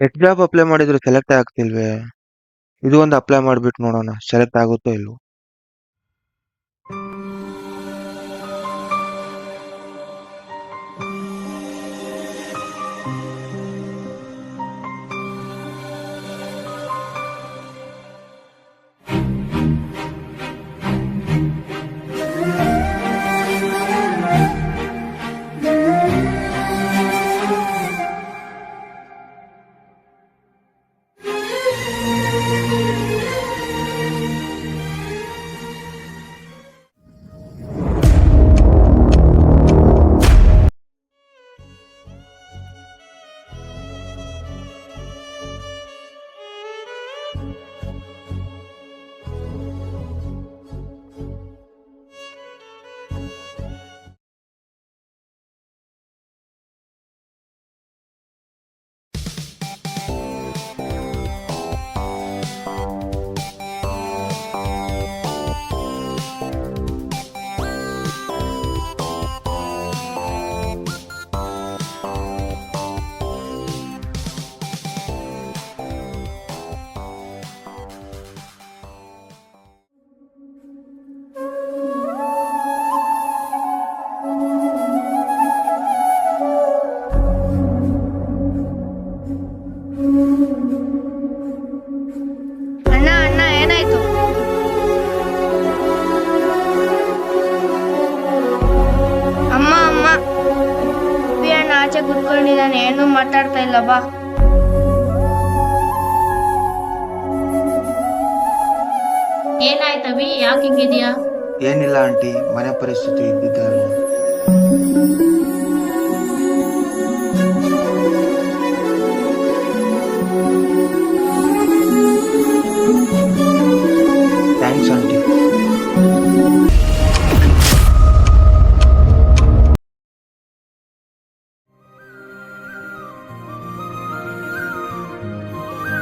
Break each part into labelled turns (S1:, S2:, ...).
S1: ಎಷ್ಟು job apply ಮಾಡಿದ್ರು select ಆಗ್ತಿಲ್ವೇ? ಇದು ಒಂದು ಅಪ್ಲೈ ಮಾಡ್ಬಿಟ್ಟು ನೋಡೋಣ ಸೆಲೆಕ್ಟ್ ಆಗುತ್ತೋ ಇಲ್ವೋ.
S2: ಅಣ್ಣ ಅಣ್ಣ ಏನಾಯ್ತು? ಅಮ್ಮ ಅಮ್ಮ, ಅಪ್ಪಿ ಅಣ್ಣ ಆಚೆ ಕುತ್ಕೊಂಡಿದ್ದಾನೆ, ಏನು ಮಾತಾಡ್ತಾ ಇಲ್ಲ. ಬಾ.
S3: ಏನಾಯ್ತವಿ, ಯಾಕೆ ಹಿಂಗಿದ್ಯಾ?
S1: ಏನಿಲ್ಲ ಆಂಟಿ, ಮನೆ ಪರಿಸ್ಥಿತಿ ಇದ್ದಿದ್ದೆ ಅಲ್ವಾ. Thanks aunty.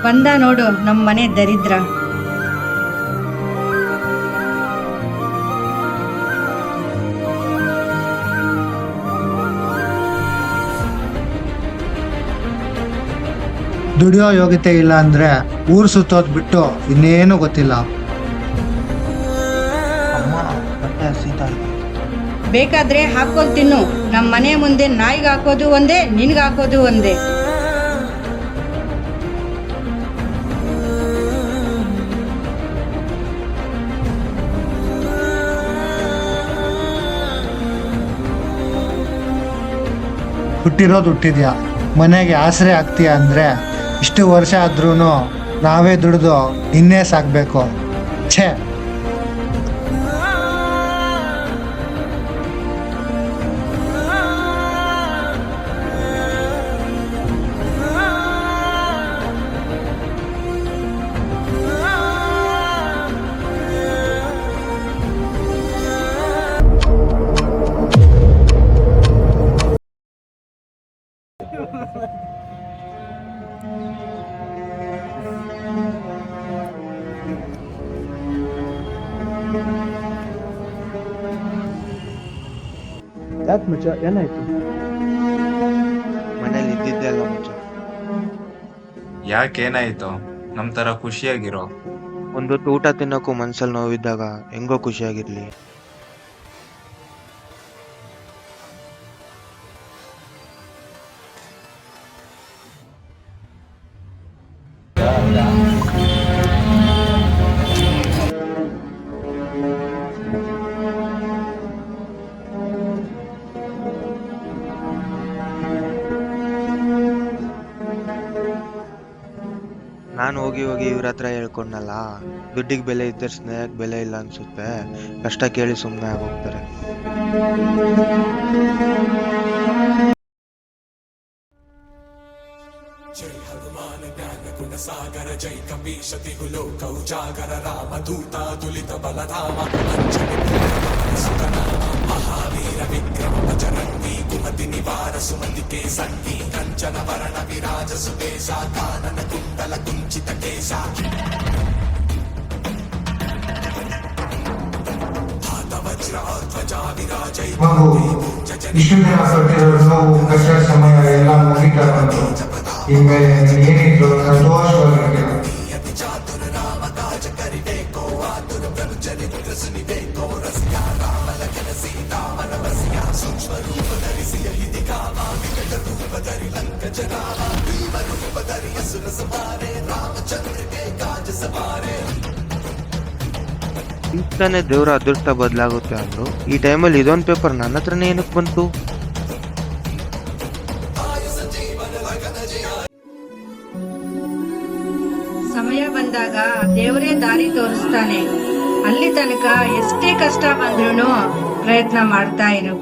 S4: ಬಂದ ನೋಡು ನಮ್ಮ ಮನೆ ದರಿದ್ರ.
S5: ದುಡಿಯೋ ಯೋಗ್ಯತೆ ಇಲ್ಲ ಅಂದ್ರೆ ಊರು ಸುತ್ತೋದ್ ಬಿಟ್ಟು ಇನ್ನೇನು ಗೊತ್ತಿಲ್ಲ.
S1: ಅಮ್ಮ ಬಟ್ಟೆ ಹಸಿತಾ ಇದೆ.
S4: ಬೇಕಾದ್ರೆ ಹಾಕೊಂಡ್ ತಿನ್ನು. ನಮ್ಮ ಮನೆ ಮುಂದೆ ನಾಯಿಗೆ ಹಾಕೋದು ಒಂದೇ, ನಿನ್ಗೆ ಹಾಕೋದು ಒಂದೇ.
S5: ಹುಟ್ಟಿರೋದು ಹುಟ್ಟಿದ್ಯಾ, ಮನೆಗೆ ಆಸರೆ ಆಗ್ತೀಯ ಅಂದ್ರೆ ಇಷ್ಟು ವರ್ಷ ಆದ್ರೂ ನಾವೇ ದುಡಿದು ಇನ್ನೇ ಸಾಕ್ಬೇಕು. ಛೇ,
S6: ಯಾಕೆ ಮಚ್ಚ, ಏನಾಯ್ತು?
S1: ಮನೇಲಿ ಇದ್ದಿದ್ದೆ ಅಲ್ಲ ಮಚ್ಚ.
S7: ಯಾಕೇನಾಯ್ತು? ನಮ್ ತರ ಖುಷಿಯಾಗಿರೋ.
S1: ಒಂದೊತ್ತು ಊಟ ತಿನ್ನೋಕ್ಕೂ ಮನ್ಸಲ್ಲಿ ನೋವಿದ್ದಾಗ ಹೆಂಗೋ ಖುಷಿಯಾಗಿರ್ಲಿ. ನಾನು ಹೋಗಿ ಹೋಗಿ ಇವ್ರ ಹತ್ರ ಹೇಳ್ಕೊಂಡಲ್ಲ, ದುಡ್ಡಿಗೆ ಬೆಲೆ ಇದ್ದರೆ ಸ್ನೇಹಕ್ಕೆ ಬೆಲೆ ಇಲ್ಲ ಅನ್ಸುತ್ತೆ. ಕಷ್ಟ ಕೇಳಿ ಸುಮ್ಮನೆ ಆಗೋಗ್ತಾರೆ.
S8: ಜೈ ಹನುಮಾನ ಜ್ಞಾನ ಗುಣ ಸಾಗರ, ಜೈ ಕಪೀಶತಿ ಲೋಕ ಉಜಾಗರ, ರಾಮದೂತ ದುಲಿತ ಬಲಧಾಮ, ಸುತನಾಮ ಮಹಾವೀರ ವಿಕ್ರಮ ಬಜರಂಗಿ, ಕುಮತಿ ನಿವಾರ ಸುಮತಿ ಕೆ ಸಂಗಿ, ಕಂಚನ ವರ್ಣ ವಿರಾಜ ಸುಬೇಶ, ಕಾನನ ಕುಂಡಲ ಕುಂಚಿತ ಕೇಶ, ಹಾತ ವಜ್ರ ಧ್ವಜ ವಿರಾಜೈ
S5: ಇಷ್ಟು ದಿನ ಪಟ್ಟಿರೋ ನೋವು, ಕಷ್ಟ, ಸಮಯ ಎಲ್ಲ ಮುಗಿತಾ ಬಂತು. ಇನ್ಮೇಲೆ ಏನಿದ್ರು ಸಂತೋಷವಾಗಿರ್ತೀರ.
S1: ಇಂತಾನೆ ದೇವ್ರ ಅದೃಷ್ಟ ಬದಲಾಗುತ್ತೆ ಅಂದ್ರು. ಈ ಟೈಮಲ್ಲಿ ಇದೊಂದು ಪೇಪರ್ ನನ್ನ ಹತ್ರನೇ ಏನಕ್ಕೆ ಬಂತು?
S4: ಸಮಯ ಬಂದಾಗ ದೇವರೇ ದಾರಿ ತೋರಿಸ್ತಾನೆ. ಅಲ್ಲಿ ತನಕ ಎಷ್ಟೇ ಕಷ್ಟ ಬಂದ್ರೂ ಪ್ರಯತ್ನ ಮಾಡ್ತಾ ಇರು.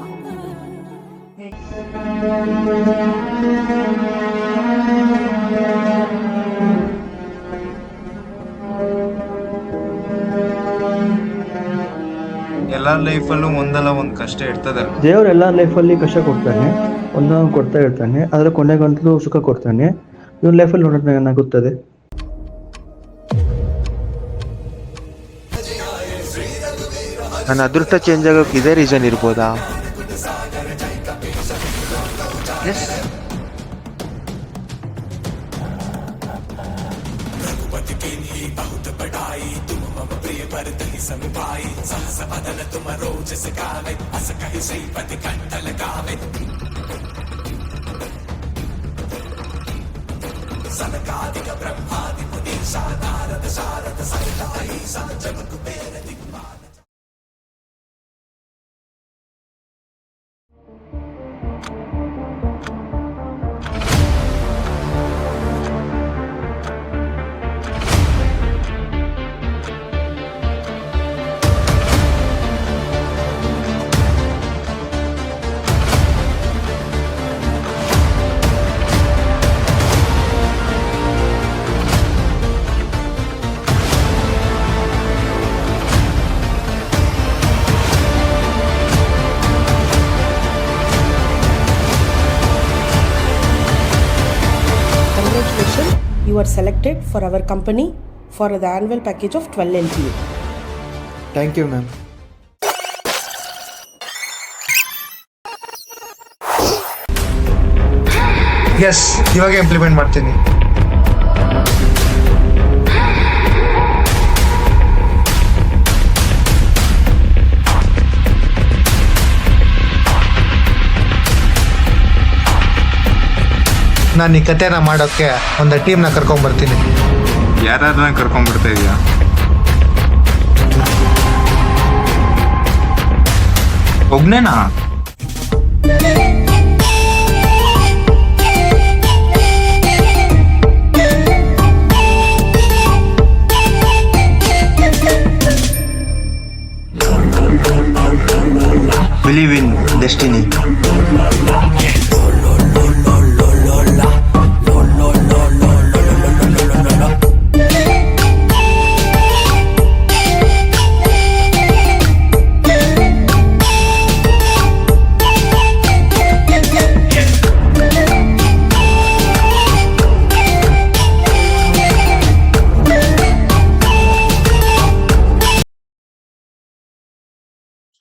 S7: ಎಲ್ಲಾರ ಲೈಫಲ್ಲೂ ಒಂದಲ್ಲ ಒಂದ್ ಕಷ್ಟ ಇರ್ತದಲ್ಲ.
S6: ದೇವ್ರು ಎಲ್ಲ ಲೈಫಲ್ಲಿ ಕಷ್ಟ ಕೊಡ್ತಾನೆ, ಒಂದೊಂದು ಕೊಡ್ತಾ ಇರ್ತಾನೆ, ಅದರ ಕೊನೆಗಂತೂ ಸುಖ ಕೊಡ್ತಾನೆ. ಇವನ್ ಲೈಫಲ್ಲಿ ನೋಡೋಣ ಏನಾಗುತ್ತದೆ.
S1: ನನ್ನ ಅದೃಷ್ಟ ಚೇಂಜ್ ಆಗೋಕೆ ಇದೇ ರೀಸನ್ ಇರ್ಬೋದಾ? Yes.
S3: Congratulations, you are selected for our company for the annual package of 12 LPA.
S6: Thank you ma'am.
S5: Yes, ಇವಾಗ ಇಂಪ್ಲಿಮೆಂಟ್ ಮಾಡ್ತೀನಿ. ನಾನು ಈ ಕತೆನ ಮಾಡೋಕ್ಕೆ ಒಂದು ಟೀಮ್ನ ಕರ್ಕೊಂಡ್ಬರ್ತೀನಿ.
S7: ಯಾರಾದ್ರೂ ಕರ್ಕೊಂಡ್ಬಿಡ್ತಾ ಇದೀಯಾ? ಒಬ್ನೇನಾ?
S1: Believe in destiny.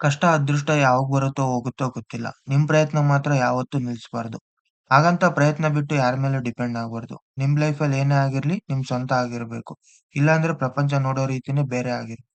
S1: ಕಷ್ಟ ಅದೃಷ್ಟ ಯಾವಾಗ ಬರುತ್ತೋ ಹೋಗುತ್ತೋ ಗೊತ್ತಿಲ್ಲ. ನಿಮ್ ಪ್ರಯತ್ನ ಮಾತ್ರ ಯಾವತ್ತೂ ನಿಲ್ಸ್ಬಾರ್ದು. ಹಾಗಂತ ಪ್ರಯತ್ನ ಬಿಟ್ಟು ಯಾರ ಮೇಲೆ ಡಿಪೆಂಡ್ ಆಗ್ಬಾರ್ದು. ನಿಮ್ ಲೈಫಲ್ಲಿ ಏನೇ ಆಗಿರ್ಲಿ ನಿಮ್ ಸ್ವಂತ ಆಗಿರ್ಬೇಕು. ಇಲ್ಲಾಂದ್ರೆ ಪ್ರಪಂಚ ನೋಡೋ ರೀತಿನೇ ಬೇರೆ ಆಗಿರುತ್ತೆ.